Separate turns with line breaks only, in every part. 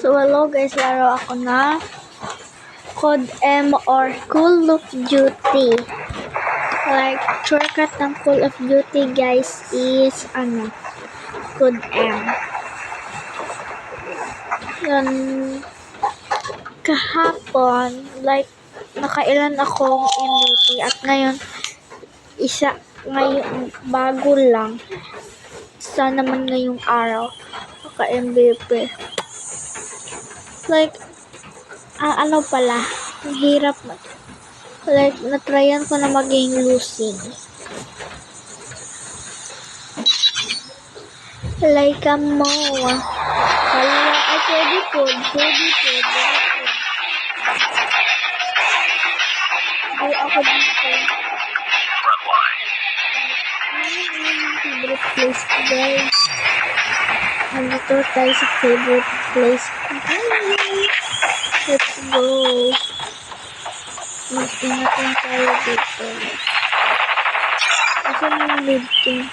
So hello guys, laro ako na Code M or Call of Duty. Like, shortcut ng Call of Duty guys is Code M. Yan, kahapon, like, nakailan akong MVP at ngayon, ngayon, bago lang. Isa naman ngayong araw, naka-MVP. Like, ang hirap like, natryan ko na maging losing. Like, pwede po. Ay, ako dito. Favorite place ko, guys. Nandito tayo sa favorite place ko, guys. Let's go. Mag-ingat lang tayo dito. Kasi mga lead team.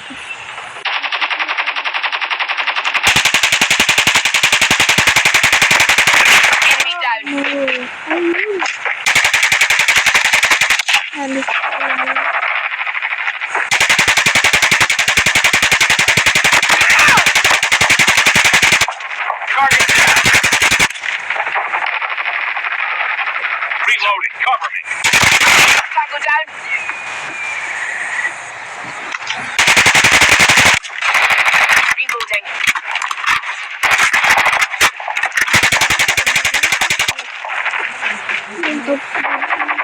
Reloading, cover me. Tango down. Reloading.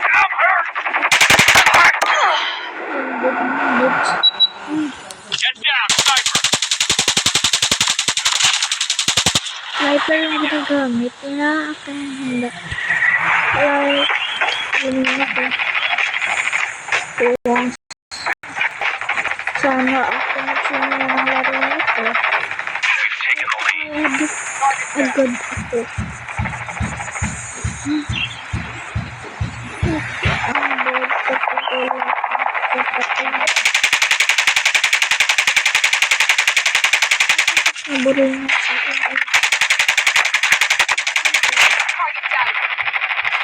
I'm hurt. Get down, sniper.
Sniper yung ginagamit niya. Hindi. Like, ganun ako. Sana ako nagsinalaro nito. Agad ako. Naburin na sa akin.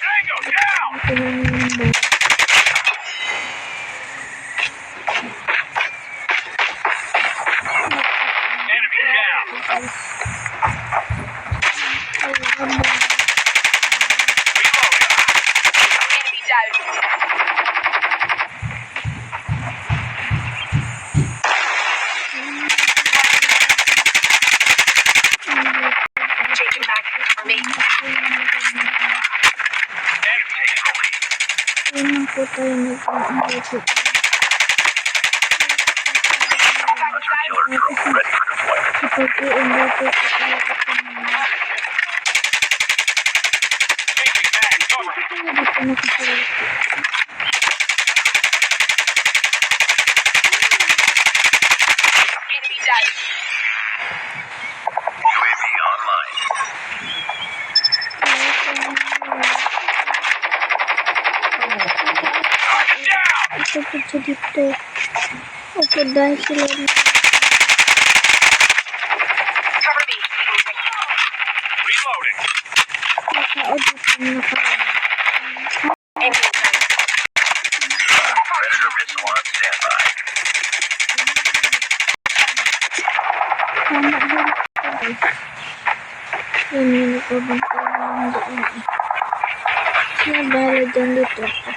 Tango down. Enemy down. Reloading. Enemy down. Changing back for me. Enemy taking the lead.
Yun po tayo nag-MVP. Kapag i-MVP ko tayo
Changing back, cover me.
dito nakasulit.
Enemy down. UAV online. Target down.
Ito po siya dito. Opo dahil sila
Cover me. Reloading.
nakaod dito nakaod.
Enemy down. Predator missile on standby.
Tama din ito guys. Yun yun ito bantay naman doon. Sina bala dyan dito ako.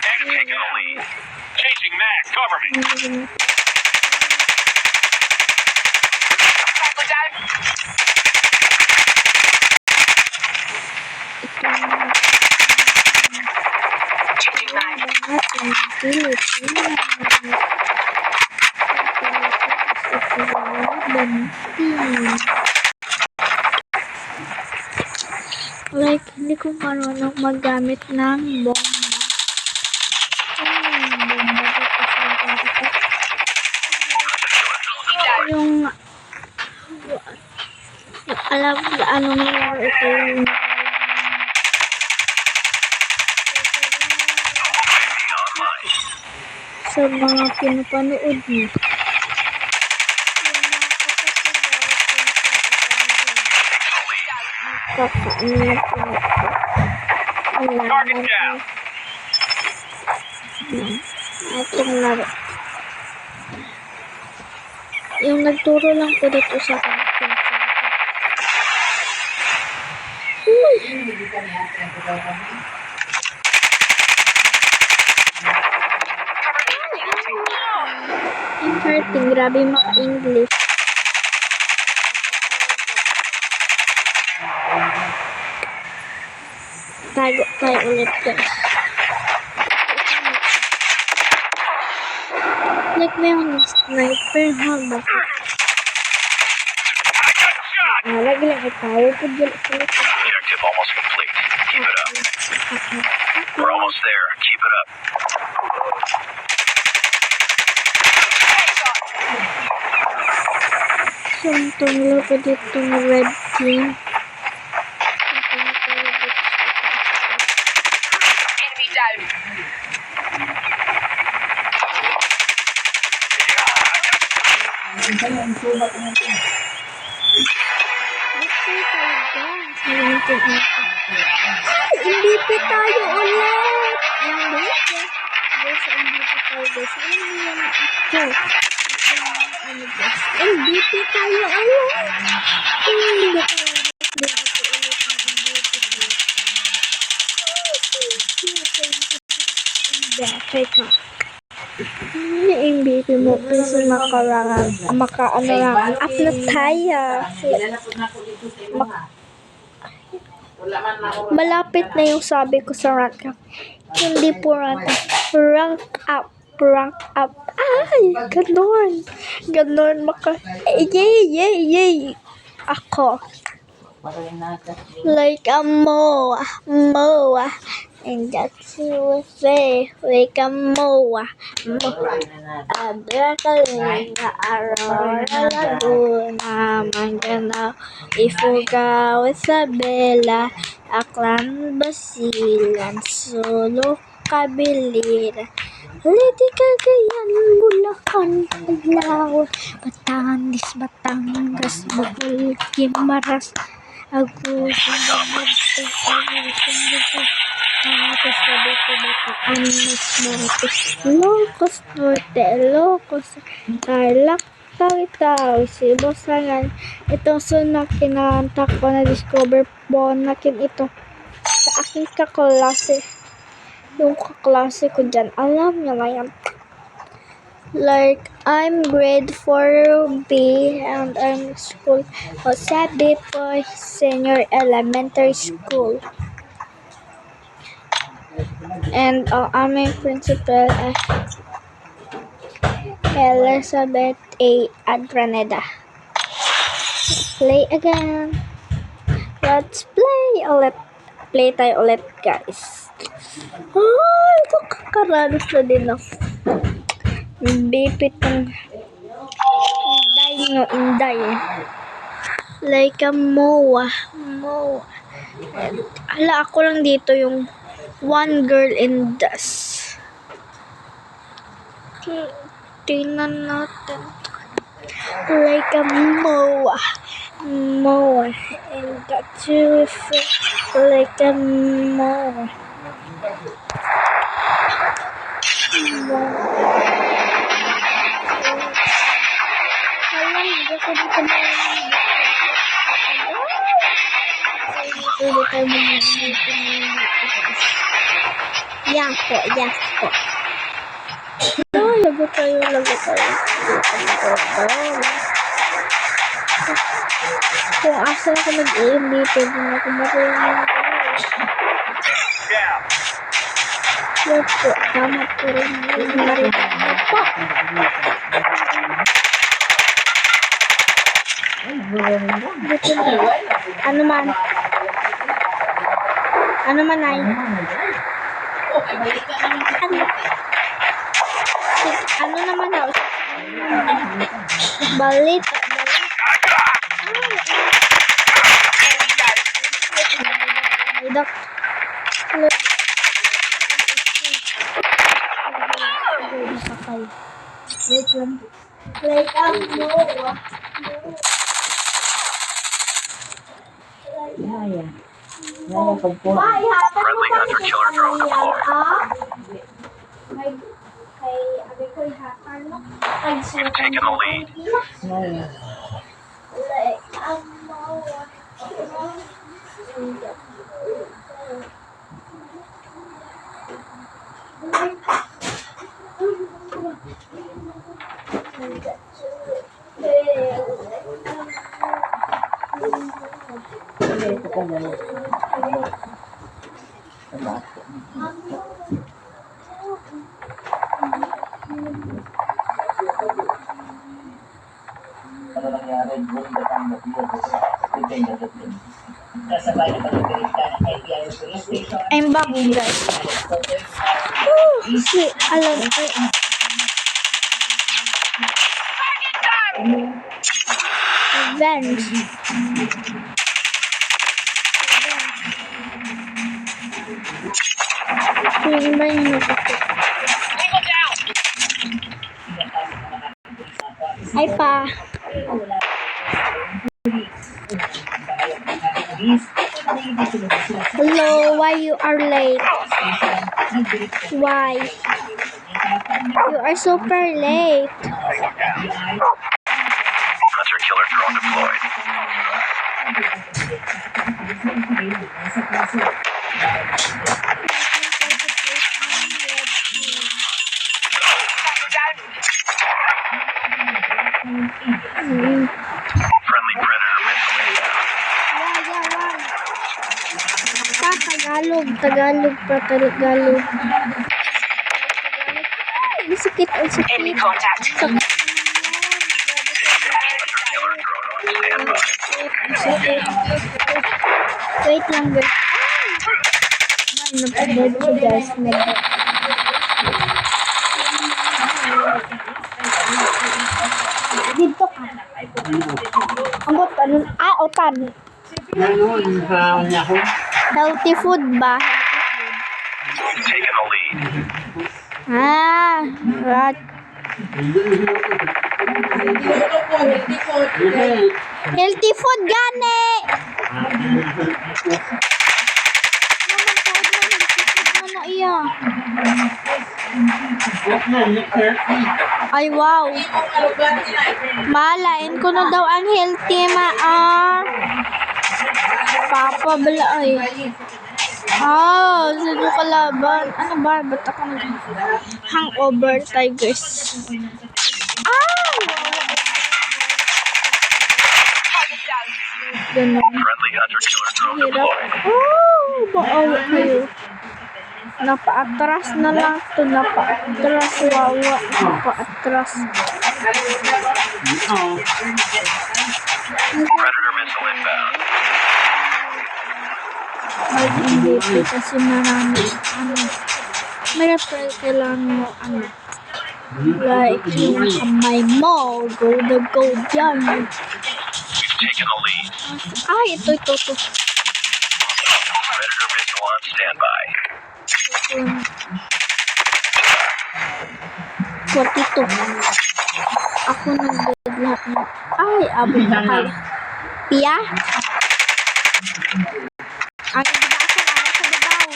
Enemy taking the lead. Changing mag, cover me. Tango down. Changing mag.
Like, hindi ko marunong maggamit ng bomba. Bomba dito sa dito. Yung alam ano nangyari ito yung sa mga pinapanood mo. Kakaano yung
Target down.
Atong laro. Yung nagturo lang po dito sa akin. Yung hurting, grabe maka-English. Tago tayo ulit guys. Like may yung sniper ha ba? Lagi lang itayo po dyan ulit.
Objective almost complete. Keep it up. We're almost there. Keep it up.
Suntong lang po dito ng red team.
Enemy down.
MVP tayo ulit! MVP. Guys, MVP tayo guys. Ano yung ako? MVP tayo ulit! Hindi ko din ako ulit ng MVP. Try ka. Yung MVP mo, please maka-ano lang. Up na tayo. Malapit na yung sabi ko sa rank up. Hindi po rank up. Rank up. Rank up. Ay, ganon. Ganon yay. Ako. Like a moa. And that's you say. Like a moa. Abracalina, Aurora, Laguna, Manganao, Ifugao, Isabela, Aklan, Basilan, Solo, Cabilira, Lady Cagayan, Bulacan, Paglawan, Batangas, Bukol, Gimaras, Agus, Tapos sabi ko Bataan, Locos Norte, Locos, Tarlac, Tawi-Tawi, Sibusangan. Itong sunak kinanta ko na discover po nakin ito sa aking kaklase. Yung kaklase ko dyan, alam niya na yan. Like, I'm grade 4B and I'm school Josebi po Senior Elementary School. And aming principal ay Elizabeth A. Adraneda. Play again. Let's play ulit. Play tayo ulit, guys. Ay, kakaranas na din ako. Bipit ng inday. Like a moa. Hala, ako lang dito yung one girl in dust. Tingnan natin. Like a moa. And that's you like a moa. Yan po. Lago tayo. Kung asa ako nag-aim dito, din ako marunong.
Down.
Yan po, tama po rin. Marunong po. Dito na. Ano man ay? Ano naman ako? Balit.
Yaya. Yaya pagpo.
Friendly hunter-killer drone deployed. You've taken the lead.
Yaya. Yaya ito ka na. Tabako.
Ano nangyari doon datang motibo Pitay na dating. Kasabay na pagkakita ng IPI police station.
I'm back, guys. Shit, alam ko. Revenge. Yun ba yung nakapit? Ay pa. Hello, why you are late? Why? You are super late.
Hunter-killer drone deployed. Friendly predator missile inbound.
Tagalog pa, Tagalog. Ay, sakit, sakit.
Hunter-killer drone on standby.
Sakit. Wait lang, guys. Nag-dead ko, guys. Dito ka. Angot, ano? Otan. Healthy food ba?
You've taken the lead.
Right. Healthy food gani. Iya. Ay wow. Malain ko na daw ang healthy Papa bala ay. Sino kalaban? Ano ba? Ba't ako hangover, tigers? Ganun.
Friendly hunter-killer drone
Hirap.
deployed.
Maawa kayo. Napa-atras na lang to. Napa-atras. Wawa. Napa-atras.
Predator missile inbound.
Mag-MVP kasi marami. May kailangan mo, like, yung kamay mo. Go the go dyan.
We've taken the lead.
Ito.
Predator missile on standby.
42. Ako nag-dead lahat mo. Abot na kayo. Pia? Ang ibigaasan ako sa babaw.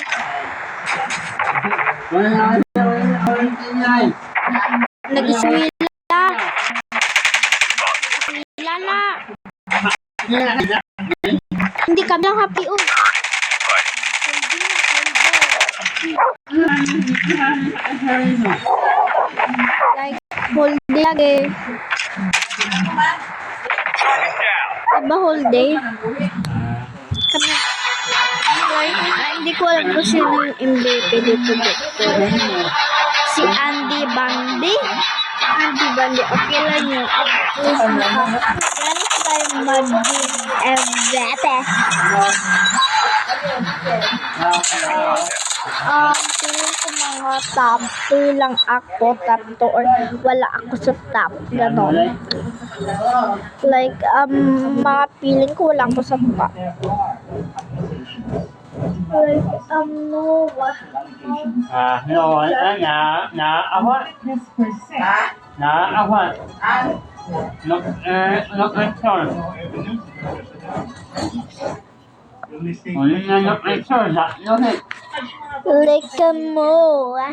Nag-iswila. Lala. Hindi ka lang happy Like, whole day lagi. Diba whole day? Kami. Like, hindi ko alam kung sino yung MVP dito. Si Andy Bandy. Okay lang yun. At least meron tayong mag-give MVP. Feeling ko mga top 2 lang ako, top 2 or wala ako sa top, ganon. Like, mga feeling ko wala ako sa top. Like, no, what?
police station.
Uli na ng picture, daklo eh.
Like a moa.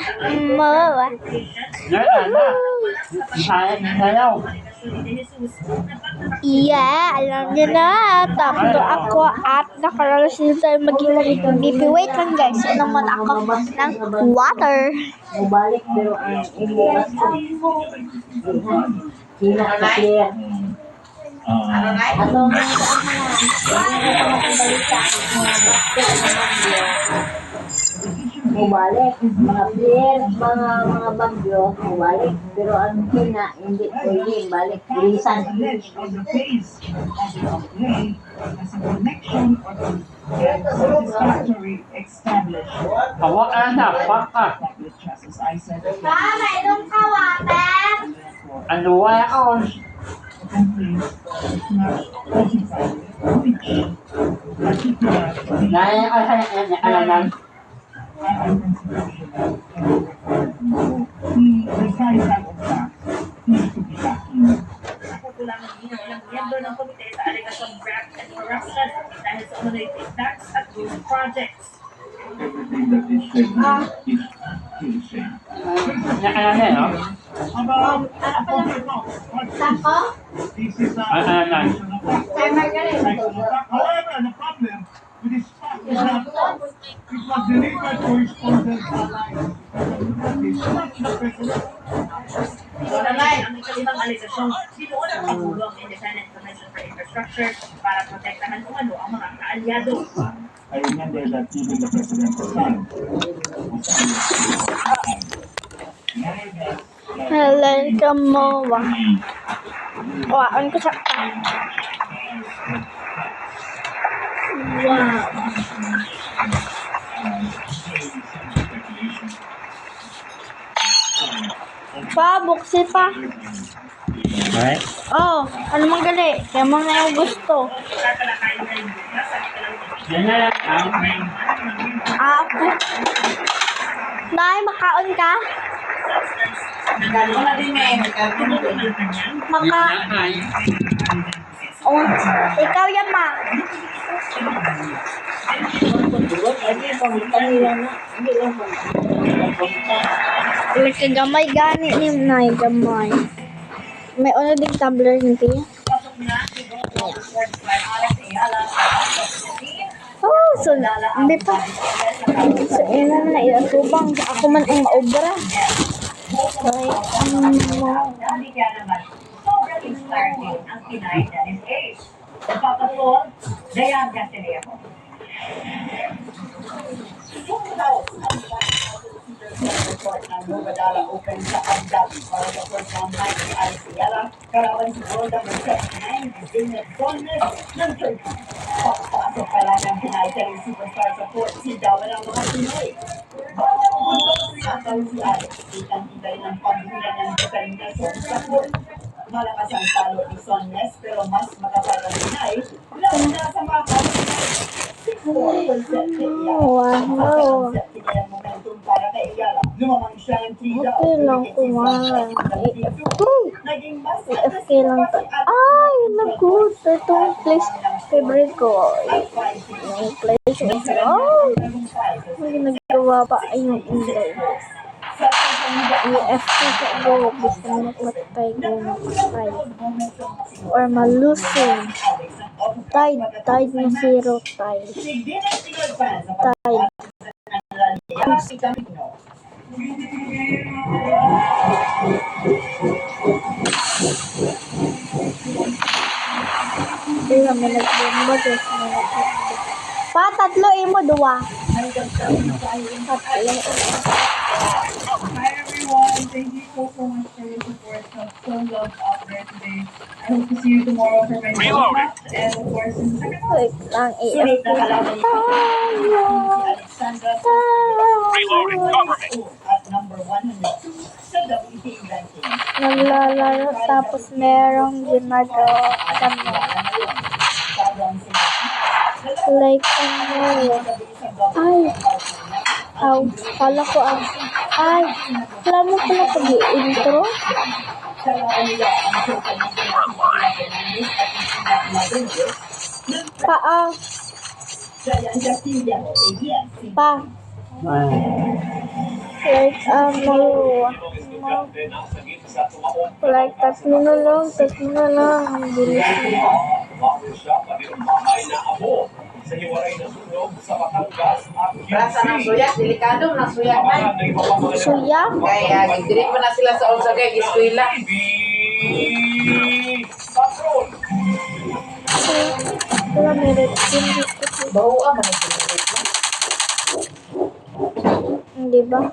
Moa.
Yan, ana. Kaya na sayaw.
Yeah, alam niyo na. Tapos ako at nakaralas din tayo maging BP. Wait lang guys. Naman ako ng water.
Bumalik pero ang imo sino ka clear. Ano nga bumalik mga clear mga bagyo bumalik pero ang kina hindi pwede balik bilisan.
Alleged on the face of the complaint as a connection or satisfactory established.
Hawa ka na, paka.
With Justice Isaac.
Mayroon ka water?
Ano wala ako?
Complaint is not specified which particular
Naya ka sa alanan.
precise type of fact needs to be documented.
Kulangan din ng ilang miyembro ng komite sa alegasyong graft and harassment dahil sa umano'y take-backs at ghost projects.
Everything that is said here is said.
Alanan, no?
Sako?
This is
Alanan.
However, the problem with this fact is that it was delivered correspondence online. It's not the president.
Ang ikalimang alegasyong sinuon ang pagulong Independent Commission for Infrastructure para protektahan kung ano ang mga kaalyado.
I remember that even the president was signed.
Like a moa. Waan ko sa... Wow. Pa, buksi pa.
Alright.
Oh, ano mang gali? Kaya mo na yung gusto.
Tatalakayin na rin bukas sa ikalang
Yan na lang ang
Ako. Nay, makaon ka?
wala din
Maka...
ay.
Oh, ikaw yan, ma. Like gamay gani ni Nay, gamay. May ano din tumbler ni Tia? Oh, so, hindi pa. So, yun naman na ilatubang. Ako man ang maobra. Like,
Dali kaya naman, sobrang inspiring ang Pinay that is age. Nagpapasol, Dayan Castellero.
Report ng Mubadala open sa Abdab para sa first online ni Alice Ayala, karawan si Golda Mercedes ng Zinnet Bonnet ng Turkey. Papasok pala ng Pinay superstar support si Dawa ng mga Pinoy. Sakaw si Alice, itang-itay ng pagbilang ng determinasyon sa support. Malakas ang talo ni Sonnes pero mas makapal ang Pinay, lalo na sa mga kapatid. 64% kay Ayala.
wow.
Momentum para kay Ayala. Lumamang siya ng 3
Okay lang kumain.
Naging mas
AFK lang to. Ay, nag-good. Itong place, favorite ko. Yung place ko. Oh, may nagawa pa yung inday. AFK ko go. Gusto mo magmatay ko magmatay. Or malusing. Tied na 0 tied. Tied. Kaya may nagbomba. Pa, tatlo mo, duwa. Tatlo.
Hi everyone, thank you so much for your support. I'm so loved out there today. I hope to see you tomorrow for my podcast and of course in the second one.
Wait lang,
Sunod na kalaban ni Alexandra
Reloading, cover me.
at number 102 sa WTA ranking.
Naglalaro tapos merong ginagawa kami. Like ano. Ay. Aw, kala ko ang... Ay, wala mo pala pag-i-intro? Paa. Pa. Like, like, tatlo na lang. Ang bilis na.
Rasa ng suya, delikado ng suya man.
Suya?
Kaya dili pa na sila sa unsa kay eskwela.
Wala, meron din dito.
Bawo man
Hindi ba?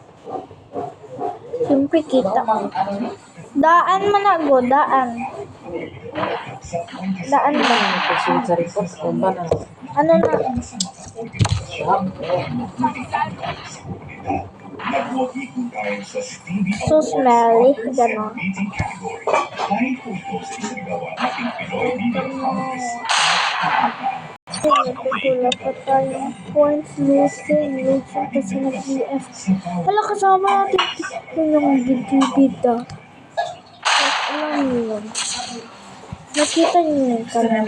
Siyempre kita. Daan man ako, daan. Daan ba?
Kasunod sa report kung ba na.
Ano na? So smelly, gano'n. Natutulog pa tayong points missing region kasi nag-EF. Wala, kasama natin yung bida. Alam niyo yun. Nakita niyo yun kanina.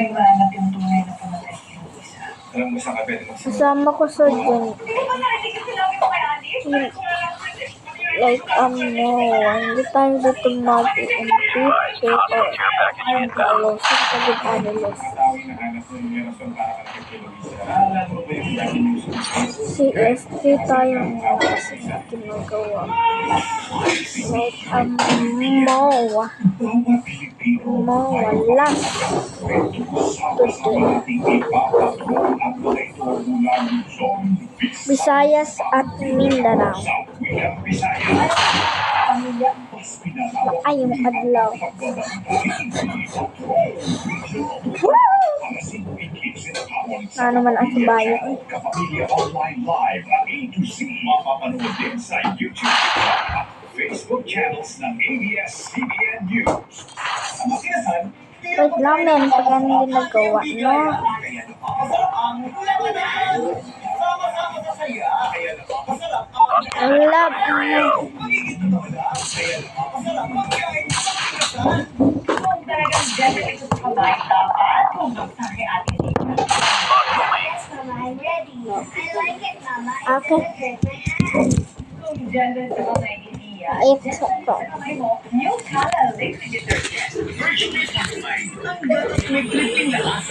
Kasama ko sa dyan. Like, hindi tayo dito mag-picture or analysis. Pag-analysis. CST tayo nga kasi ginagawa. Like, last Visayas at Mindanao. Ay, yung adlaw. Ano naman ang kabayan?
Facebook channels ng ABS-CBN News. Sa makinasan,
Wait lang, men. Pag ano ginagawa, no? Ang love.
Kung talagang dedicated sa kabay, dapat kung magsabi atin.
Okay.
Kung gender sa mga idea,
It's okay.
kamay mo, new Kala liquid detergent. Ang gatas may clipping lakas.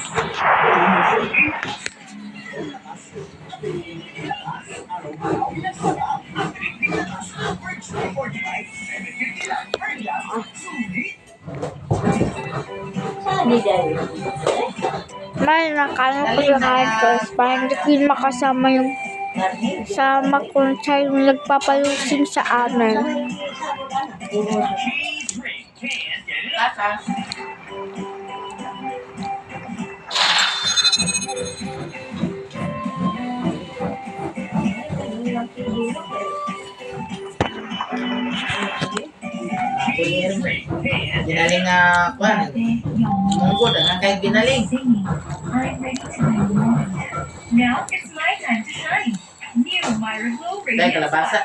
May nakano ko sa characters. Parang hindi ko yun makasama yung sama ko siya yung nagpapalusing sa amin.
Ginaling nga kuan. Munggo na kay ginaling.
I'm ready to do more. Now it's my time to shine. New Myra Glow
Kay
Radiance.
kalabasa.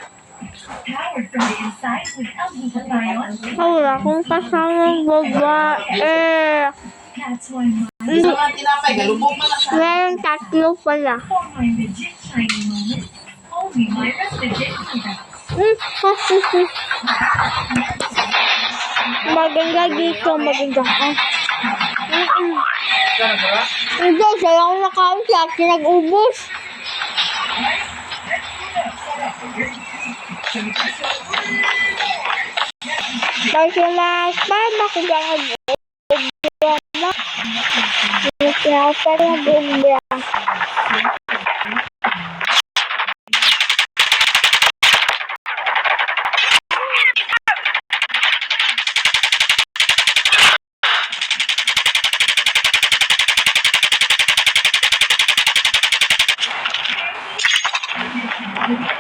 Powered from the inside with L-glutathione.
Wala akong kasamang babae.
That's why my
Isa nga tinapay galubog man na siya.
Meron tatlo pala.
for my legit shining moment. Only Myra's legit product.
Maganda dito, maganda.
Kana ba?
Hindi, sa'yo ako nakain siya, kinag-ubos. Kasi last time ako gagawin. Kaya ako nag-ubra.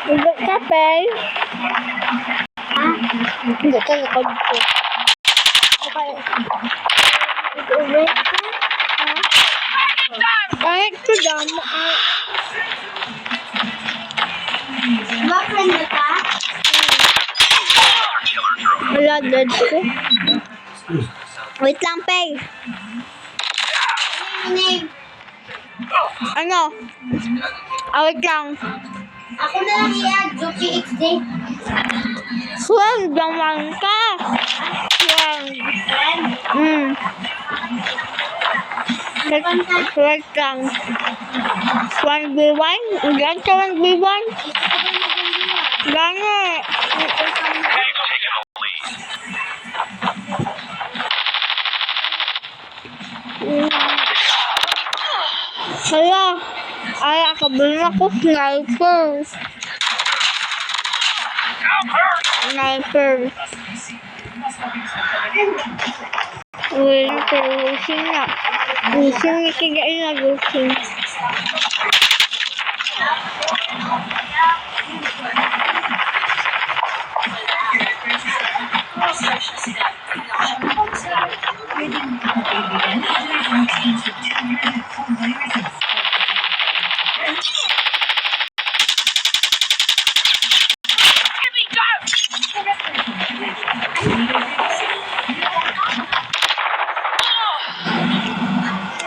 Hindi ka, Pel? Hindi ka, record ko. Okay. Ulit ka? Kahit ko dyan, bakit na ka? Wala, dead ko. Wait lang, Pel. Ano? Awit lang.
Ako na lang i-add, Zuki XD.
Swag naman ka. Swag. Swag lang. 1v1? Gan ka 1v1? Gani.
They've taken the lead.
Hala. Ay, akabal ako. Sniper. Sniper. Wala wishing na. Wishing na kigain na wishing.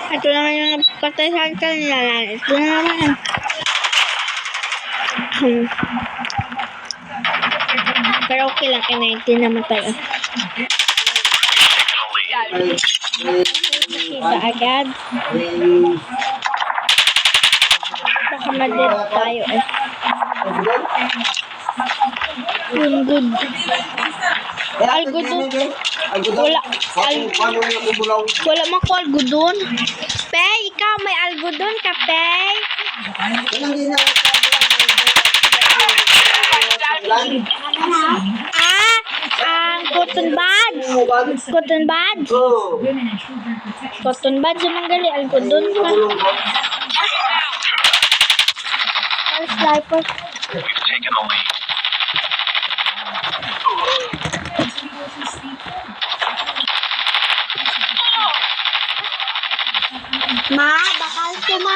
Ito naman yung napatay sa kanila lang. Ito naman. Pero okay lang. K-19 naman tayo. Kita agad. Baka madip tayo eh. Yung good. Algodon. Wala. Wala man ko algodon. Pay, ikaw may algodon ka, Pay. Cotton buds. Cotton buds. Cotton buds yung mga gali. Algodon ka. Sniper.
We've taken the lead.
Ma, bakal ko, ma.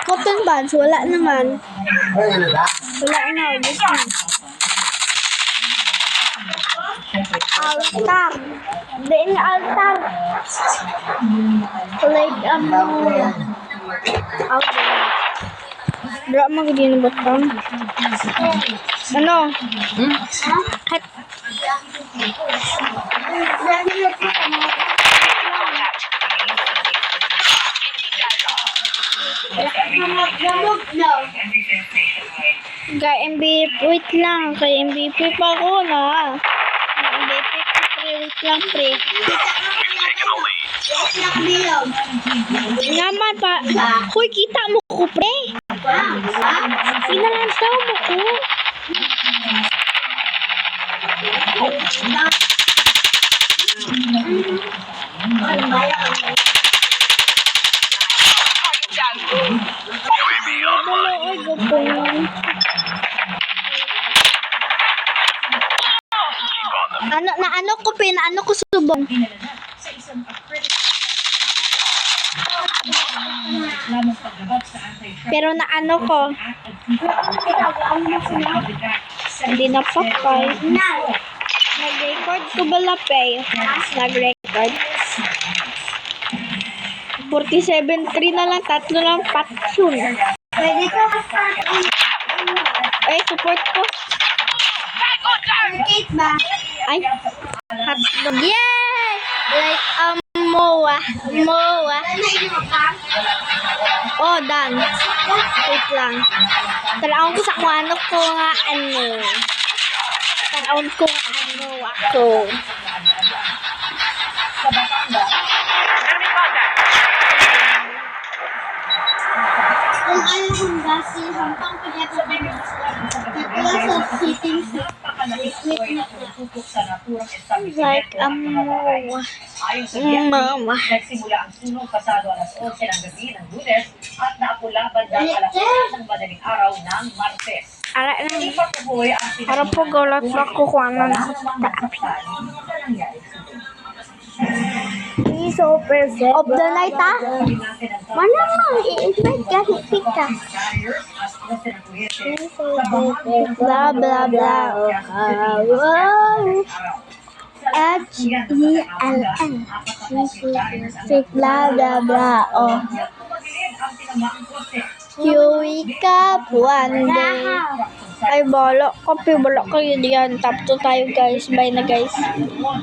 Cotton buds, wala naman. Wala na, ubos na. Altar. Diin altar. Like, altar. Dra magiging batang. Ano? Kat. Kay MVP, wait lang. Kay MVP pa ako na. MVP pa, wait lang, pre.
We've taken the lead.
Naman pa. Hoy, kita mo ko, pre. Pinalantaw mo ko.
UAV online.
Ay, gapon. Ano ko, ano ko subong. Pero na ano ko. Hindi na pakay. Nag-record ko ba lapay? Nag-record. 47.3 na lang, 3 lang patsun.
Pwede ko
Ay, support ko.
8 ba?
Ay, hotdog. Yay! Like, MOA. MOA. Oh, done. Wait lang. Tanaon ko sa kung ano ko nga ano. Tanaon ko nga ano ako.
Kung ano kung gasi, hampang pinapabili. Because of heating equipment na.
Like, MOA. Mama.
Nagsimula ang sunog pasado alas 11 ng gabi ng Lunes at naapula bandang alas 6 ng madaling araw ng Martes.
Ara na.
Hindi pa tuloy ang
Para po gulat pa ko kung ano na ako super of the night, ah. Mana mo, i-invite ka, hipik ka. Blah, blah, blah. Wow. H-E-L-L. Bla bla bla. Oh. You wake up one day. Ay, bala. Kape, bala kayo diyan. Top 2 tayo, guys. Bye na, guys.